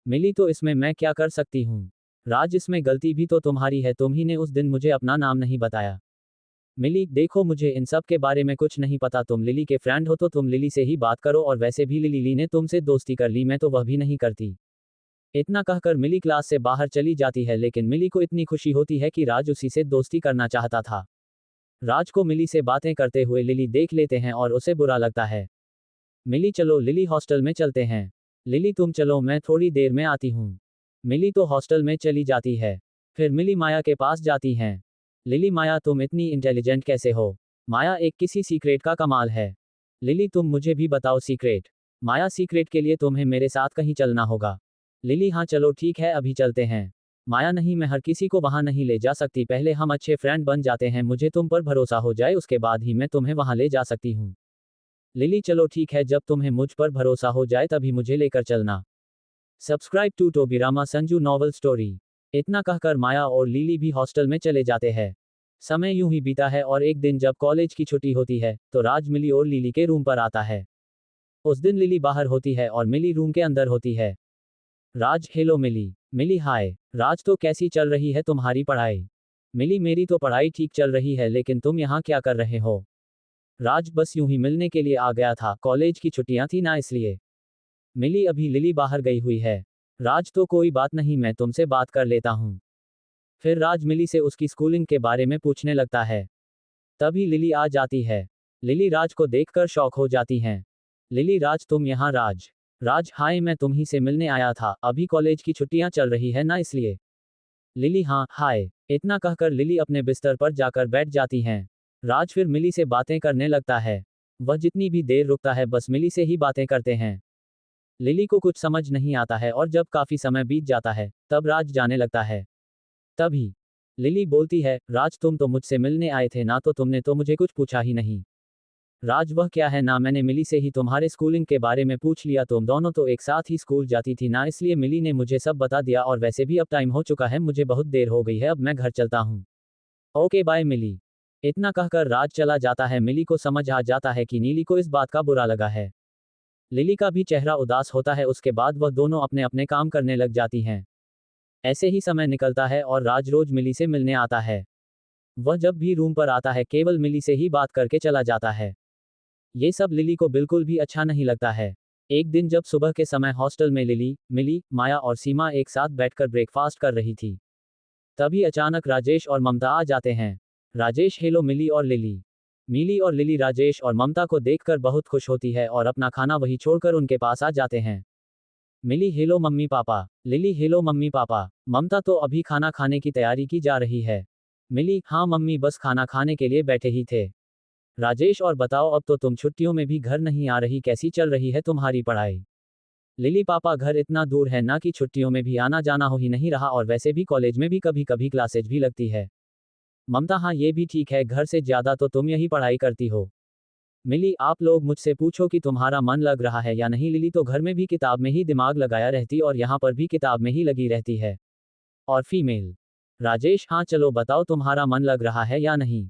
मिली, तो इसमें मैं क्या कर सकती हूँ? राज, इसमें गलती भी तो तुम्हारी है, तुम ही ने उस दिन मुझे अपना नाम नहीं बताया। मिली, देखो मुझे इन सब के बारे में कुछ नहीं पता, तुम लिली के फ्रेंड हो तो तुम लिली से ही बात करो, और वैसे भी लिली ने तुमसे दोस्ती कर ली, मैं तो वह भी नहीं करती। इतना कहकर मिली क्लास से बाहर चली जाती है, लेकिन मिली को इतनी खुशी होती है कि राज उसी से दोस्ती करना चाहता था। राज को मिली से बातें करते हुए लिली देख लेते हैं और उसे बुरा लगता है। मिली, चलो लिली हॉस्टल में चलते हैं। लिली, तुम चलो, मैं थोड़ी देर में आती हूँ। मिली तो हॉस्टल में चली जाती है। फिर मिली माया के पास जाती हैं। लिली, माया तुम इतनी इंटेलिजेंट कैसे हो? माया, एक किसी सीक्रेट का कमाल है। लिली, तुम मुझे भी बताओ सीक्रेट। माया, सीक्रेट के लिए तुम्हें मेरे साथ कहीं चलना होगा। लिली, हाँ चलो ठीक है, अभी चलते हैं। माया, नहीं, मैं हर किसी को वहां नहीं ले जा सकती, पहले हम अच्छे फ्रेंड बन जाते हैं, मुझे तुम पर भरोसा हो जाए उसके बाद ही मैं तुम्हें वहां ले जा सकती हूँ। लिली, चलो ठीक है, जब तुम्हें मुझ पर भरोसा हो जाए तभी मुझे लेकर चलना। Subscribe to Tobirama Sanju novel story. इतना कहकर माया और लिली भी हॉस्टल में चले जाते हैं। समय यूं ही बीता है और एक दिन जब कॉलेज की छुट्टी होती है तो राज मिली और लिली के रूम पर आता है। उस दिन लिली बाहर होती है और मिली रूम के अंदर होती है। राज, हेलो मिली। मिली, हाय। राज, तो कैसी चल रही है तुम्हारी पढ़ाई? मिली, मेरी तो पढ़ाई ठीक चल रही है, लेकिन तुम यहाँ क्या कर रहे हो? राज, बस यूं ही मिलने के लिए आ गया था, कॉलेज की छुट्टियां थी ना इसलिए। मिली, अभी लिली बाहर गई हुई है। राज, तो कोई बात नहीं, मैं तुमसे बात कर लेता हूँ। फिर राज मिली से उसकी स्कूलिंग के बारे में पूछने लगता है। तभी लिली आ जाती है। लिली राज को देखकर शॉक हो जाती हैं। लिली, राज तुम यहाँ? राज, राज, हाय, मैं तुम्ही से मिलने आया था, अभी कॉलेज की छुट्टियां चल रही है ना इसलिए। लिली, हाँ हाय। इतना कहकर लिली अपने बिस्तर पर जाकर बैठ जाती हैं। राज फिर मिली से बातें करने लगता है। वह जितनी भी देर रुकता है बस मिली से ही बातें करते हैं। लिली को कुछ समझ नहीं आता है और जब काफी समय बीत जाता है तब राज जाने लगता है। तभी लिली बोलती है, राज तुम तो मुझसे मिलने आए थे ना, तो तुमने तो मुझे कुछ पूछा ही नहीं। राज, वह क्या है ना, मैंने मिली से ही तुम्हारे स्कूलिंग के बारे में पूछ लिया, तुम दोनों तो एक साथ ही स्कूल जाती थी ना, इसलिए मिली ने मुझे सब बता दिया, और वैसे भी अब टाइम हो चुका है, मुझे बहुत देर हो गई है, अब मैं घर चलता हूँ। ओके बाय मिली। इतना कहकर राज चला जाता है। मिली को समझ आ जाता है कि नीली को इस बात का बुरा लगा है। लिली का भी चेहरा उदास होता है, उसके बाद वह दोनों अपने अपने काम करने लग जाती हैं। ऐसे ही समय निकलता है और राज रोज मिली से मिलने आता है। वह जब भी रूम पर आता है केवल मिली से ही बात करके चला जाता है। ये सब लिली को बिल्कुल भी अच्छा नहीं लगता है। एक दिन जब सुबह के समय हॉस्टल में लिली, मिली, माया और सीमा एक साथ बैठकर ब्रेकफास्ट कर रही थी, तभी अचानक राजेश और ममता आ जाते हैं। राजेश, हेलो मिली और लिली। मिली और लिली राजेश और ममता को देखकर बहुत खुश होती है और अपना खाना वही छोड़कर उनके पास आ जाते हैं। Mili, hello mummy papa. Lily, hello mummy papa. Mamta, तो अभी खाना खाने की तैयारी की जा रही है। मिली, हाँ मम्मी, बस खाना खाने के लिए बैठे ही थे। राजेश, और बताओ, अब तो तुम छुट्टियों में भी घर नहीं आ रही, कैसी चल रही है तुम्हारी पढ़ाई? लिली, पापा घर इतना दूर है ना कि छुट्टियों में भी आना जाना हो ही नहीं रहा, और वैसे भी कॉलेज में भी कभी कभी क्लासेज भी लगती है। ममता, हाँ ये भी ठीक है, घर से ज्यादा तो तुम यही पढ़ाई करती हो। मिली, आप लोग मुझसे पूछो कि तुम्हारा मन लग रहा है या नहीं। लिली तो घर में भी किताब में ही दिमाग लगाया रहती और यहाँ पर भी किताब में ही लगी रहती है। और फीमेल। राजेश, हाँ चलो बताओ तुम्हारा मन लग रहा है या नहीं।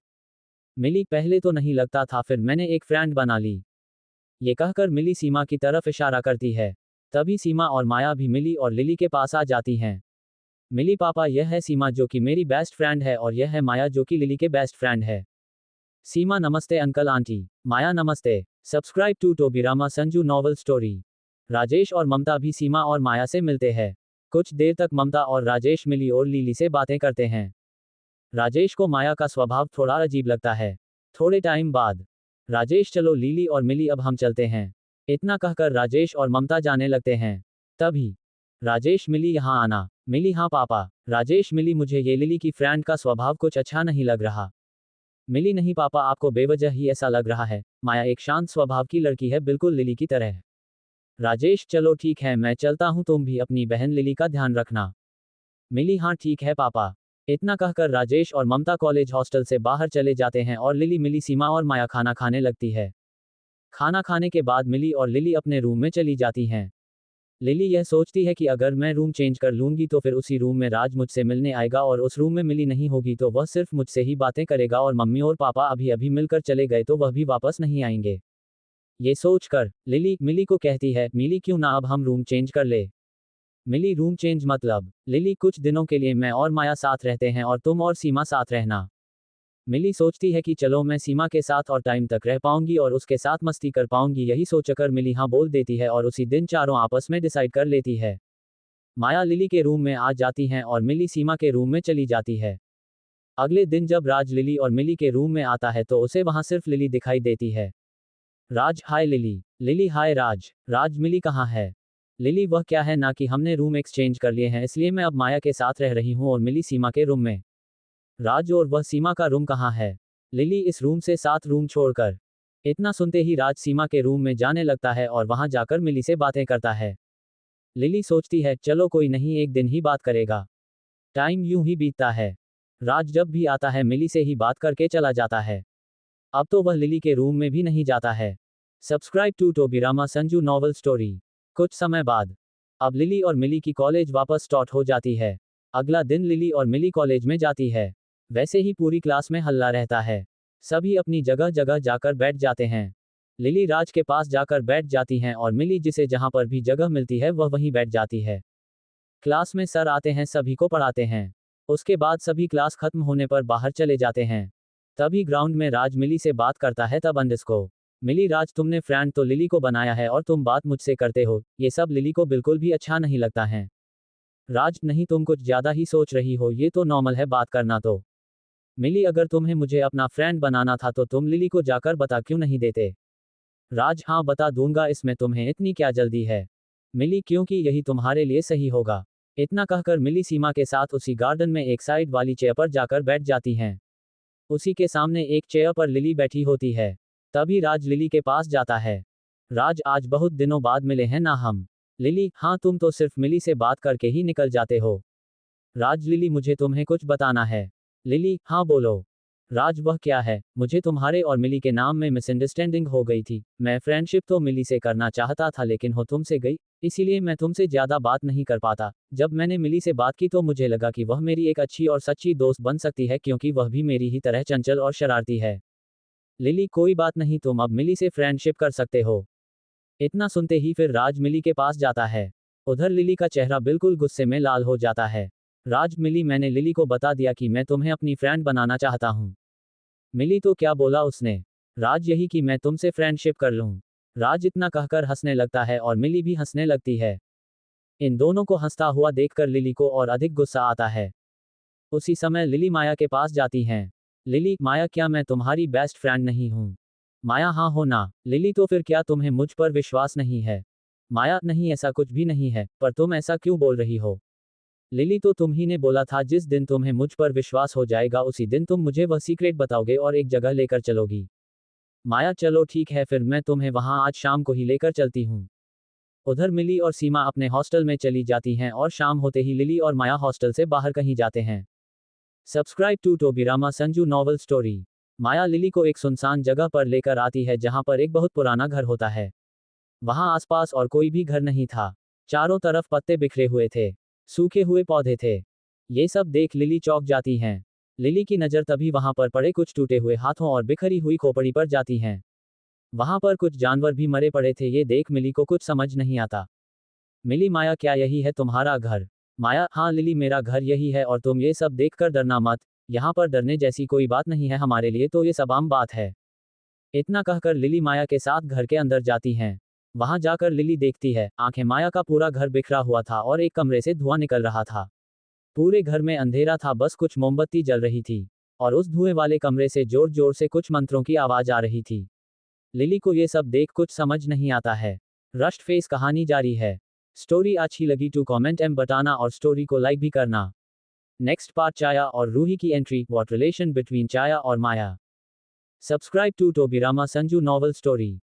मिली, पहले तो नहीं लगता था, फिर मैंने एक फ्रेंड बना ली। ये कहकर मिली सीमा की तरफ इशारा करती है। तभी सीमा और माया भी मिली और लिली के पास आ जाती हैं। मिली, पापा यह है सीमा जो कि मेरी बेस्ट फ्रेंड है और यह है माया जो कि लिली के बेस्ट फ्रेंड है। सीमा, नमस्ते अंकल आंटी। माया, नमस्ते। Subscribe to Tobirama Sanju novel story. Rajesh और ममता भी सीमा और माया से मिलते हैं। कुछ देर तक ममता और राजेश मिली और लिली से बातें करते हैं। राजेश को माया का स्वभाव थोड़ा अजीब लगता है। थोड़े टाइम बाद, राजेश, चलो लिली और मिली अब हम चलते हैं। इतना कहकर राजेश और ममता जाने लगते हैं। तभी राजेश, मिली यहाँ आना। मिली, हाँ पापा। राजेश, मिली, मुझे ये लिली की फ्रेंड का स्वभाव कुछ अच्छा नहीं लग रहा। मिली, नहीं पापा, आपको बेवजह ही ऐसा लग रहा है। माया एक शांत स्वभाव की लड़की है, बिल्कुल लिली की तरह। राजेश, चलो ठीक है मैं चलता हूँ, तुम भी अपनी बहन लिली का ध्यान रखना। मिली, हाँ ठीक है पापा। इतना कहकर राजेश और ममता कॉलेज हॉस्टल से बाहर चले जाते हैं और लिली, मिली, सीमा और माया खाना खाने लगती है। खाना खाने के बाद मिली और लिली अपने रूम में चली जाती हैं। लिली यह सोचती है कि अगर मैं रूम चेंज कर लूंगी तो फिर उसी रूम में राज मुझसे मिलने आएगा और उस रूम में मिली नहीं होगी तो वह सिर्फ मुझसे ही बातें करेगा और मम्मी और पापा अभी अभी मिलकर चले गए तो वह भी वापस नहीं आएंगे। ये सोचकर लिली मिली को कहती है, मिली क्यों ना अब हम रूम चेंज कर ले। मिली, रूम चेंज मतलब? लिली, कुछ दिनों के लिए मैं और माया साथ रहते हैं और तुम और सीमा साथ रहना। मिली सोचती है कि चलो मैं सीमा के साथ और टाइम तक रह पाऊंगी और उसके साथ मस्ती कर पाऊंगी। यही सोचकर मिली हाँ बोल देती है और उसी दिन चारों आपस में डिसाइड कर लेती है। माया लिली के रूम में आ जाती हैं और मिली सीमा के रूम में चली जाती है। अगले दिन जब राज लिली और मिली के रूम में आता है तो उसे वहां सिर्फ लिली दिखाई देती है। राज, हाय लिली। लिली, हाय राज। राज, मिली कहाँ है? लिली, वह क्या है ना कि हमने रूम एक्सचेंज कर लिए हैं इसलिए मैं अब माया के साथ रह रही हूँ और मिली सीमा के रूम में। राज, और वह सीमा का रूम कहाँ है? लिली, इस रूम से 7 रूम छोड़कर। इतना सुनते ही राज सीमा के रूम में जाने लगता है और वहां जाकर मिली से बातें करता है। लिली सोचती है चलो कोई नहीं, एक दिन ही बात करेगा। टाइम यूं ही बीतता है। राज जब भी आता है मिली से ही बात करके चला जाता है। अब तो वह लिली के रूम में भी नहीं जाता है। Subscribe to Tobirama Sanju novel story. कुछ समय बाद, अब लिली और मिली की कॉलेज वापस स्टार्ट हो जाती है। अगला दिन लिली और मिली कॉलेज में जाती है। वैसे ही पूरी क्लास में हल्ला रहता है। सभी अपनी जगह जगह जाकर बैठ जाते हैं। लिली राज के पास जाकर बैठ जाती हैं और मिली जिसे जहां पर भी जगह मिलती है वह वहीं बैठ जाती है। क्लास में सर आते हैं, सभी को पढ़ाते हैं। उसके बाद सभी क्लास खत्म होने पर बाहर चले जाते हैं। तभी ग्राउंड में राज मिली से बात करता है, तब अंडिस को। मिली, राज तुमने फ्रेंड तो लिली को बनाया है और तुम बात मुझसे करते हो, ये सब लिली को बिल्कुल भी अच्छा नहीं लगता है। राज, नहीं तुम कुछ ज्यादा ही सोच रही हो, ये तो नॉर्मल है बात करना तो। मिली, अगर तुम्हें मुझे अपना फ्रेंड बनाना था तो तुम लिली को जाकर बता क्यों नहीं देते? राज, हाँ बता दूंगा, इसमें तुम्हें इतनी क्या जल्दी है? मिली, क्योंकि यही तुम्हारे लिए सही होगा। इतना कहकर मिली सीमा के साथ उसी गार्डन में एक साइड वाली चेयर पर जाकर बैठ जाती हैं। उसी के सामने एक चेयर पर लिली बैठी होती है। तभी राज लिली के पास जाता है। राज, आज बहुत दिनों बाद मिले हैं ना हम। लिली, हाँ तुम तो सिर्फ मिली से बात करके ही निकल जाते हो। राज, लिली मुझे तुम्हें कुछ बताना है। लिली, हाँ बोलो। राज, वह क्या है? मुझे तुम्हारे और मिली के नाम में मिसअंडरस्टैंडिंग हो गई थी। मैं फ्रेंडशिप तो मिली से करना चाहता था लेकिन हो तुमसे गई, इसीलिए मैं तुमसे ज्यादा बात नहीं कर पाता। जब मैंने मिली से बात की तो मुझे लगा कि वह मेरी एक अच्छी और सच्ची दोस्त बन सकती है क्योंकि वह भी मेरी ही तरह चंचल और शरारती है। लिली, कोई बात नहीं, तुम अब मिली से फ्रेंडशिप कर सकते हो। इतना सुनते ही फिर राज मिली के पास जाता है। उधर लिली का चेहरा बिल्कुल गुस्से में लाल हो जाता है। राज, मिली, मैंने लिली को बता दिया कि मैं तुम्हें अपनी फ्रेंड बनाना चाहता हूँ। मिली, तो क्या बोला उसने? राज, यही कि मैं तुमसे फ्रेंडशिप कर लूं। राज इतना कहकर हंसने लगता है और मिली भी हंसने लगती है। इन दोनों को हंसता हुआ देखकर लिली को और अधिक गुस्सा आता है। उसी समय लिली माया के पास जाती हैं। लिली, माया, क्या मैं तुम्हारी बेस्ट फ्रेंड नहीं हूँ? माया, हाँ हो ना। लिली, तो फिर क्या तुम्हें मुझ पर विश्वास नहीं है? माया, नहीं ऐसा कुछ भी नहीं है, पर तुम ऐसा क्यों बोल रही हो? लिली, तो तुम ही ने बोला था जिस दिन तुम्हें मुझ पर विश्वास हो जाएगा उसी दिन तुम मुझे वह सीक्रेट बताओगे और एक जगह लेकर चलोगी। माया, चलो ठीक है फिर मैं तुम्हें वहां आज शाम को ही लेकर चलती हूँ। उधर मिली और सीमा अपने हॉस्टल में चली जाती हैं और शाम होते ही लिली और माया हॉस्टल से बाहर कहीं जाते हैं। Subscribe to Tobirama Sanju novel story. Maya Lily को एक सुनसान जगह पर लेकर आती है जहां पर एक बहुत पुराना घर होता है। वहां आसपास और कोई भी घर नहीं था। चारों तरफ पत्ते बिखरे हुए थे, सूखे हुए पौधे थे। ये सब देख लिली चौंक जाती हैं। लिली की नज़र तभी वहां पर पड़े कुछ टूटे हुए हाथों और बिखरी हुई खोपड़ी पर जाती हैं। वहां पर कुछ जानवर भी मरे पड़े थे। ये देख मिली को कुछ समझ नहीं आता। मिली, माया क्या यही है तुम्हारा घर? माया, हाँ लिली, मेरा घर यही है और तुम ये सब देखकर डरना मत। यहाँ पर डरने जैसी कोई बात नहीं है, हमारे लिए तो ये सब आम बात है। इतना कहकर लिली माया के साथ घर के अंदर जाती हैं। वहां जाकर लिली देखती है, आंखें माया का पूरा घर बिखरा हुआ था और एक कमरे से धुआं निकल रहा था। पूरे घर में अंधेरा था, बस कुछ मोमबत्ती जल रही थी और उस धुएं वाले कमरे से जोर जोर से कुछ मंत्रों की आवाज आ रही थी। लिली को ये सब देख कुछ समझ नहीं आता है। रस्ट फेस कहानी जारी है। स्टोरी अच्छी लगी तो कमेंट एम बताना और स्टोरी को लाइक भी करना। नेक्स्ट पार्ट, चाया और रूही की entry, what relation between Chaya और Maya. Subscribe to Tobirama Sanju novel story.